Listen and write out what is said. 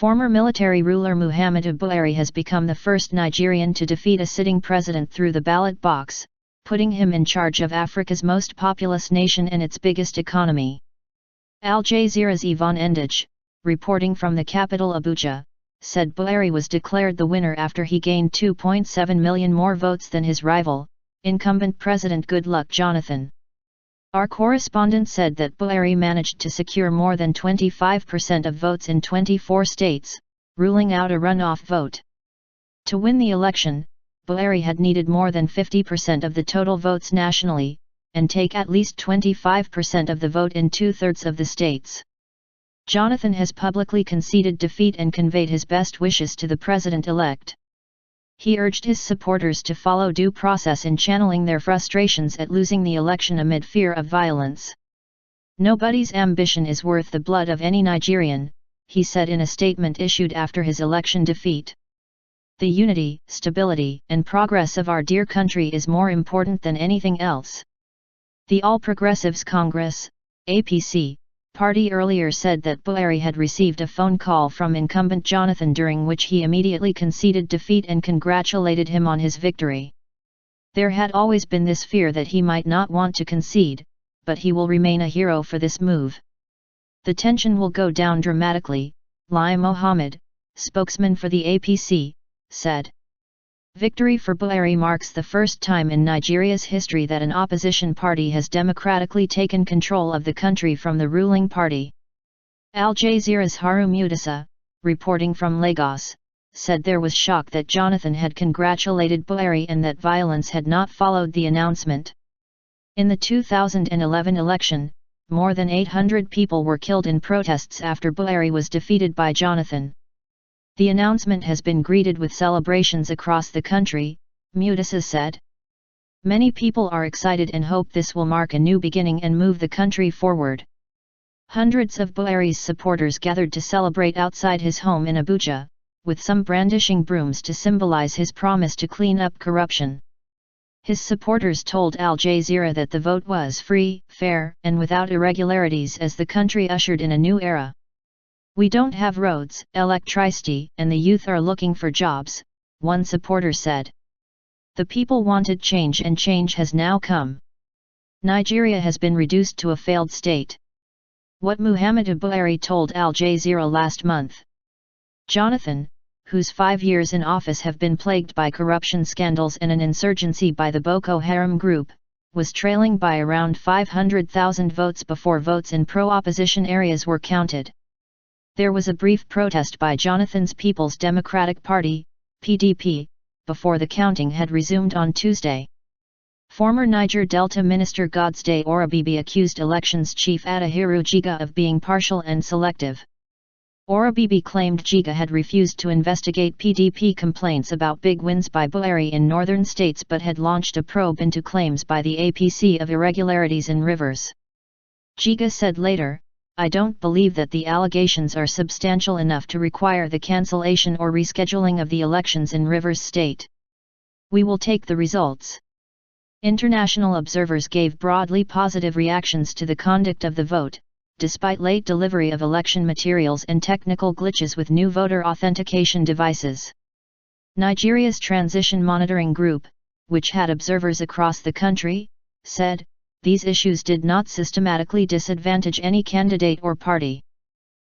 Former military ruler Muhammadu Buhari has become the first Nigerian to defeat a sitting president through the ballot box, putting him in charge of Africa's most populous nation and its biggest economy. Al Jazeera's Yvonne Ndege, reporting from the capital Abuja, said Buhari was declared the winner after he gained 2.7 million more votes than his rival, incumbent President Goodluck Jonathan. Our correspondent said that Buhari managed to secure more than 25% of votes in 24 states, ruling out a runoff vote. To win the election, Buhari had needed more than 50% of the total votes nationally, and take at least 25% of the vote in 2/3 of the states. Jonathan has publicly conceded defeat and conveyed his best wishes to the president-elect. He urged his supporters to follow due process in channeling their frustrations at losing the election amid fear of violence. "Nobody's ambition is worth the blood of any Nigerian," he said in a statement issued after his election defeat. "The unity, stability, and progress of our dear country is more important than anything else." The All Progressives Congress, APC, party earlier said that Buhari had received a phone call from incumbent Jonathan during which he immediately conceded defeat and congratulated him on his victory. "There had always been this fear that he might not want to concede, but he will remain a hero for this move. The tension will go down dramatically," Lai Mohammed, spokesman for the APC, said. Victory for Buhari marks the first time in Nigeria's history that an opposition party has democratically taken control of the country from the ruling party. Al Jazeera's Harun Mudassar, reporting from Lagos, said there was shock that Jonathan had congratulated Buhari and that violence had not followed the announcement. In the 2011 election, more than 800 people were killed in protests after Buhari was defeated by Jonathan. The announcement has been greeted with celebrations across the country, Mudassar said. "Many people are excited and hope this will mark a new beginning and move the country forward." Hundreds of Buhari's supporters gathered to celebrate outside his home in Abuja, with some brandishing brooms to symbolize his promise to clean up corruption. His supporters told Al Jazeera that the vote was free, fair, and without irregularities as the country ushered in a new era. "We don't have roads, electricity, and the youth are looking for jobs," one supporter said. "The people wanted change and change has now come. Nigeria has been reduced to a failed state." What Muhammadu Buhari told Al Jazeera last month. Jonathan, whose 5 years in office have been plagued by corruption scandals and an insurgency by the Boko Haram group, was trailing by around 500,000 votes before votes in pro-opposition areas were counted. There was a brief protest by Jonathan's People's Democratic Party, PDP, before the counting had resumed on Tuesday. Former Niger Delta Minister Godsday Orabibi accused elections chief Atahiru Jiga of being partial and selective. Orabibi claimed Jiga had refused to investigate PDP complaints about big wins by Buhari in northern states but had launched a probe into claims by the APC of irregularities in rivers. Jiga said later, "I don't believe that the allegations are substantial enough to require the cancellation or rescheduling of the elections in Rivers State. We will take the results." International observers gave broadly positive reactions to the conduct of the vote, despite late delivery of election materials and technical glitches with new voter authentication devices. Nigeria's Transition Monitoring Group, which had observers across the country, said, "These issues did not systematically disadvantage any candidate or party."